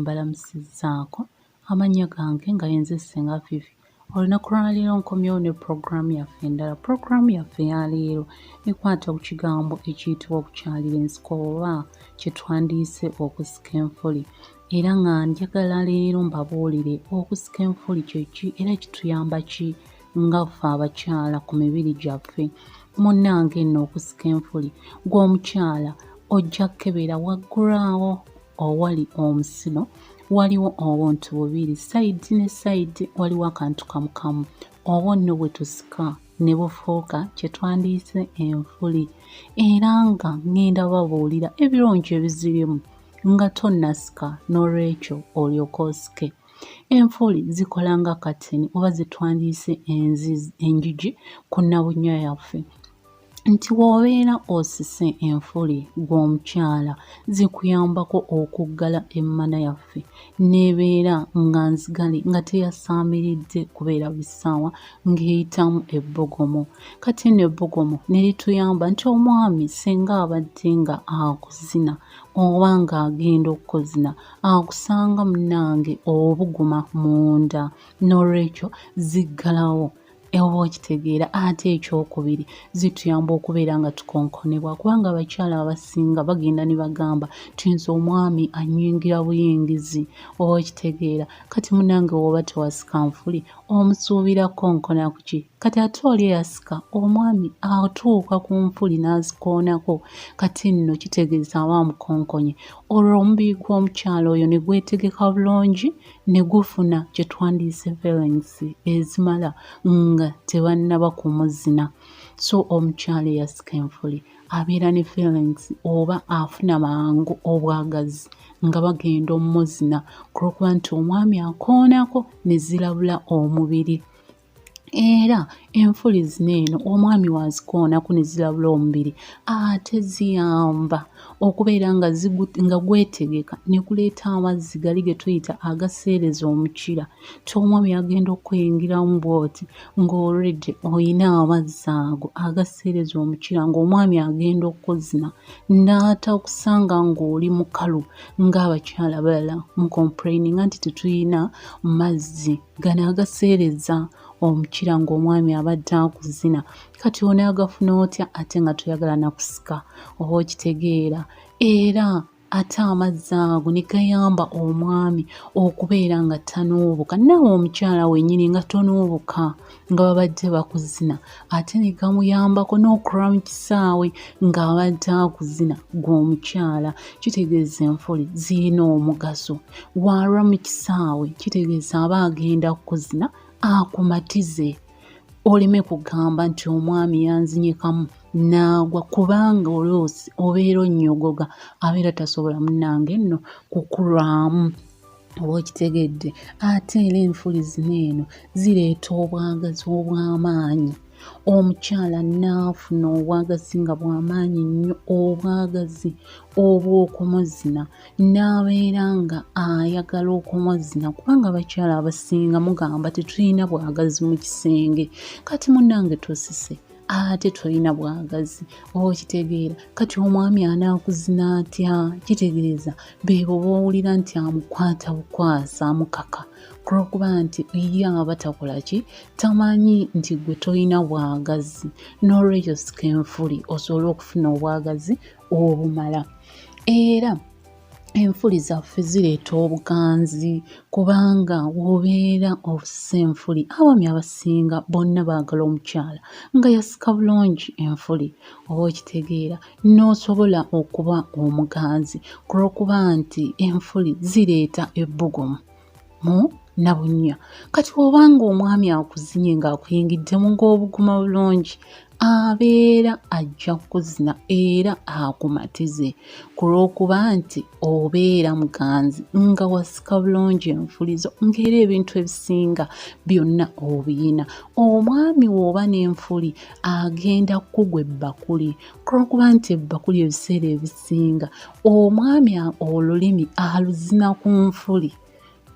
mbalamusizaako amannya gange nga yenze Ssenga Fifi. Olunaku lwa leero nkomyewo ne puroguraamu yaffe endala. Puroguraamu yaffe ya leero ekwata ku kigambo ekiyitibwa okukyalira ensiko oba kye twandiise okusika enfuli. Era nga njagala leero mbabuulire okusika enfuli kye ki era kituyamba ki nga ffe abakyala ku mibiri gyaffe. Munnange nno okusika enfuli gw'omukyala ojja kukebera waggulaawo owali omusino waliwo obuntu bubiri sayidi ne sayidi waliwo akantu kamu obwo nno bwe tusika ne bufuuka kye twandiise enfuli era nga ngenda babuulira ebirungi ebizirimu nga tonnasika n'olwekyo olyoke osike. Enfuli zikola nga kateni oba zetwandiise enjigi ku nnabunnya yaffe nti w'obeera osise enfuli gw'omukyala zikuyambako okuggala emmana yaffe n'ebeera nga nzigale nga teyasaamiridde kubeera bisaawa ng'eyitamu ebbogomo. Kati nno ebbogomo ne lituyamba nti omwami singa abadde nga akuzina oba ng'agenda okukuzina akusanga munnange obuguma munda n'olwekyo ziggalawo. Oba okitegeera ate ekyokubiri zituyamba okubeera nga tukonkonebwa kubanga abakyala abasinga bagenda ne bagamba nti nze omwami annyingira buyingizi oba okitegeera. Kati munnange w'oba tewasika nfuli omusuubira konkona ku ki? Kati ate oli eyasika omwami atuuka ku nfuli n'azikoonako kati nno kitegeeza aba amukonkonye. Olwo omubiri gw'omukyala oyo ne gwetegeka bulungi ne gufuna kye twandiise feelings ezimala nga tebannaba kumuzina. So omukyala eyasika enfuli abeera ne feelings oba afuna mangu obwagazi nga bagenda omumuzina kulwokuba nti omwami akoonako ne zirabula omubiri. Era enfuli zino eno omwami wazikoonako ne zirabula omubiri ate ziyamba okubeera nga gwetegeka ne guleeta amazzi gali ge tuyita agaseereza omukira. Ti omwami agenda okweyingiramu bw'oti ng'olredde oyina amazzi ago agaseereza omukira ng'omwami agenda okuzina n'atakusanga ng'oli mukalu ng'abakyala balala mu complaining nti tetuyina mazzi gano agaseereza omukira ng'omwami abadde akuzina. Kati onaagafuna otya ate nga toyagala na kusika oba okitegeera. Era ate amazzi ago ne gayamba omwami okubeera nga tanuubuka nawe omukyala wennyini nga tonuubuka nga babadde bakuzina ate ne gamuyambako n'okulwa mu kisaawe ng'abadde akuzina gw'omukyala. Kitegeeza enfuli zirina omugaso. Bw'alwa mu kisaawe kitegeeza aba agenda kukuzina akumatize oleme kugamba nti omwami yanzinyekamu naagwa kubanga oloosi obeera onnyogoga abeera tasobola munnange nno kukulwamu oba okitegedde. Ate era enfuli zino eno zireeta obwagazi obw'amaanyi. Omukyala n'afuna obwagazi nga bw'amaanyi nnyo obwagazi obw'okumuzina n'abeera nga ayagala okumuzina kubanga abakyala abasinga mugamba tetulina bwagazi mu kisenge. Kati munnange tosise ate tolina bwagazi oba okitegeera. Kati omwami anaakuzina atya? Kitegeeza beebo b'owulira nti amukwata bukwasa amukaka kulwokuba nti ye aba takola ki? Tamanyi nti gwe tolina bwagazi n'olwekyo sika enfuli osobole okufuna obwagazi obumala. Era enfuli zaffe zireeta obuganzi kubanga w'obeera osise enfuli abaami abasinga bonna baagala omukyala nga yasika bulungi enfuli oba okitegeera n'osobola okuba omuganzi kulwokuba nti enfuli zireeta ebbugumu mu nnabunnya. Kati bw'obanga omwami akuzinye ng'akuyingiddemu ng'obuguma bulungi abeera ajja kukuzina era akumatize kulwokuba nti obeera muganzi nga wasika bulungi enfulizo ng'era ebintu ebisinga byonna obiyina. Omwami w'oba n'enfuli agenda kukugwa ebbakuli kulwokuba nti ebbakuli ebiseera ebisinga omwami olulimi aluzina ku nfuli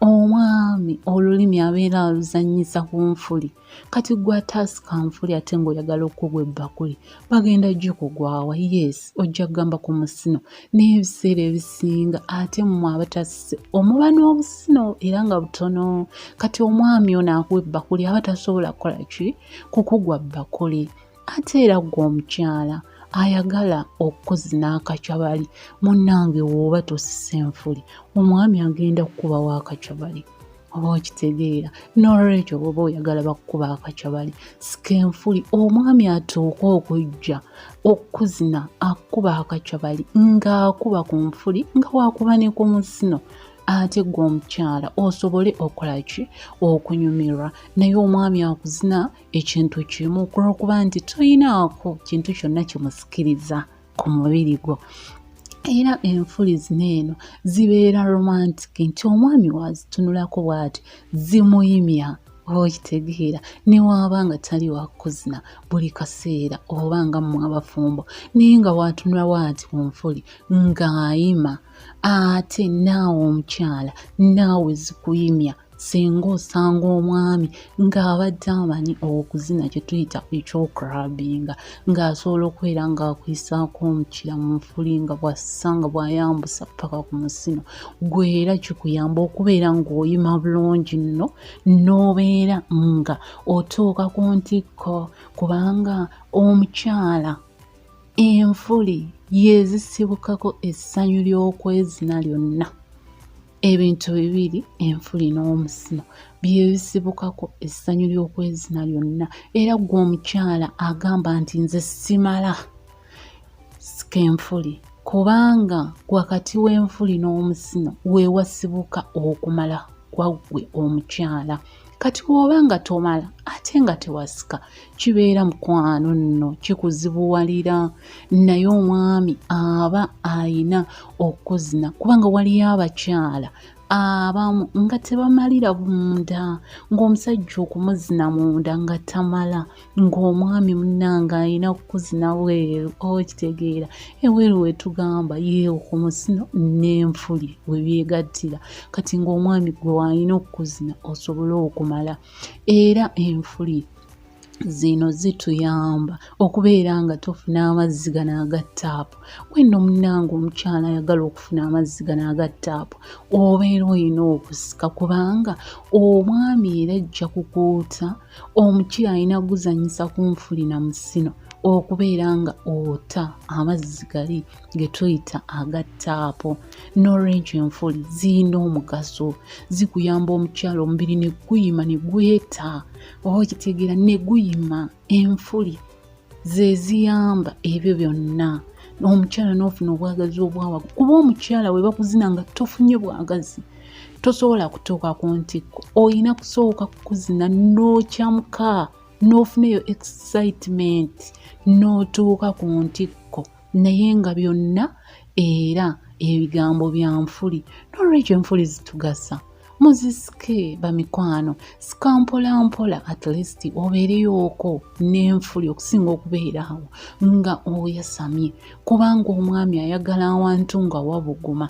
omwami olulimi abeera aluzannyisa ku nfuli kati gwe ataasika nfuli ate ng'oyagala okugwa ebbakuli bagenda gye kugwawa yes ojja kugamba ku musino n'ebiseera ebisinga ate mmwe abatasise omuba n'obusino era nga butono kati omwami ono akuwa ebbakuli aba tasobola kukola ki kukugwa bbakuli ate era gwe omukyala ayagala okuzina akacabali munnange w'oba tosise enfuli omwami agenda kukubawo akacabali oba okitegeera n'olwekyo bw'oba oyagala bakukuba akacabali sika enfuli omwami atuuka okujja okuzina akuba akacabali ng'akuba ku nfuli nga waakuba ne ku musino ate gwe omukyala osobole okola ki okunyumirwa naye omwami akuzina ekintu kimu kulwokuba nti toyinaako kintu kyonna kimusikiriza ku mubiri gwo era enfuli zino eno zibeera romantic nti omwami wazitunulako bw'ati zimuyimya okitegeera ne waaba nga tali wakuzina buli kaseera oba nga mmwe abafumbo naye nga waatunula bw'ati ku nfuli ng'ayima ate naawe omukyala naawe zikuyimya singa osanga omwami ng'abadde amanyi okuzina kye tuyita eky'okurabinga ng'asobola okubeera ng'akwisaako omukira mu nfuli nga bw'assa nga bw'ayambusa paka ku musino gwe era kikuyamba okubeera ng'oyima bulungi nno n'obeera nga otuuka ku ntikko kubanga omukyala enfuli yeezisibukako essanyu ly'okwezina lyonna ebintu bibiri enfuli n'omusino byebisibukako essanyu ly'okwezina lyonna era gwe omukyala agamba nti nze simala sika enfuli kubanga wakati w'enfuli n'omusino weewasibuka okumala gwaggwe omukyala kati bw'oba nga tomala ate nga tewasika kibeera mukwano nno kikuzibuwalira naye omwami aba ayina okuzina kubanga waliyo abakyala abamu nga tebamalira munda ng'omusajja okumuzina munda nga tamala ng'omwami munnanga ayina okuzina weeru okitegeera eweeru wetugamba yeewo ku musino n'enfuli we byegattira kati ng'omwami gwe wayina okuzina osobole okumala era enfuli zino zituyamba okubeera nga tofuna amazzi gano aga ttaapu wenno munnange omukyala ayagala okufuna amazzi gano aga ttaapu obeera olina okusika kubanga omwami era ajja kukuuta omukira alina guzanyisa ku nfuli na musino okubeera nga ota amazzi gali ge tuyita aga ttaapu n'olwekyo enfuli ziyina omugaso zikuyamba omukyala omubiri ne guyima ne gweta oba okitegeera ne guyima enfuli ze ziyamba ebyo byonna omukyala n'ofuna obwagazi obwawagu kuba omukyala we bakuzina nga tofunye bwagazi tosobola kutuuka ku ntikko olina kusooka kukuzina n'okyamuka n'ofunayo excitement n'otuuka ku ntikko naye nga byonna era ebigambo bya nfuli n'olwekyo enfuli zitugasa muzisike bamikwano sika mpola mpola at least obeereyooko n'enfuli okusinga okubeera awo nga oyasamye kubanga omwami ayagala awantu nga wabuguma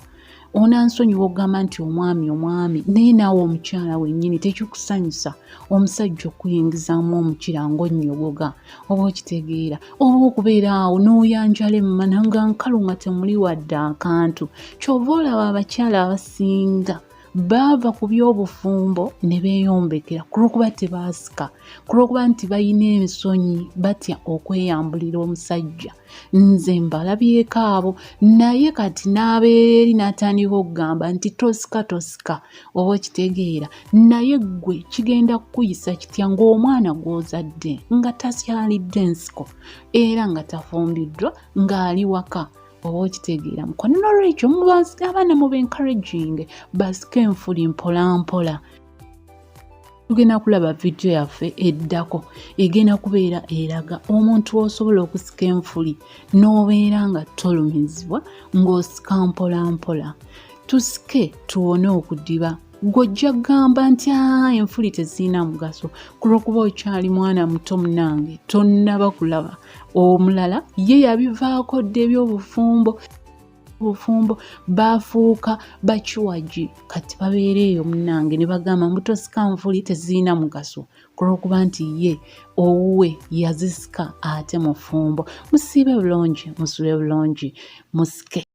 onansonyiwa okugamba nti omwami naye naawe omukyala wennyini tekikusanyusa omusajja okuyingizaamu omukira ng'onnyogoga oba okitegeera oba okubeera awo n'oyanjala emmana nga nkalu nga temuli wadde akantu kyova olaba abakyala abasinga baava ku by'obufumbo ne beeyombekera kulwokuba tebaasika kulwokuba nti balina emisonyi batya okweyambulira omusajja nze mbalabyeko abo naye kati n'abeera eri n'atandika okugamba nti tosika oba okitegeera naye ggwe kigenda kukuyisa kitya ng'omwana gw'ozadde nga tasyalidde nsiko era nga tafumbiddwa ng'ali waka oba okitegeera mukwano n'olwekyo abaana mu encouraging basike enfuli mpola mpola tugenda kulaba vidiyo yaffe eddako egenda kubeera eraga omuntu osobola okusika enfuli n'obeera nga tolumizibwa ng'osika mpola mpola tusike tuwone okudiba gojja gamba nti enfuli tezirina mugaso kulwokuba okyali mwana muto munange tonnaba kulaba omulala ye yabivaako dde eby'obufumbo bufumbo bafuuka bakiwagi kati babeera eyo munnange ne bagamba mbutosika nvuli tezirina mugaso kulwokuba nti ye owuwe yazisika ate mufumbo. Musiibe bulungi, musule bulungi, musike.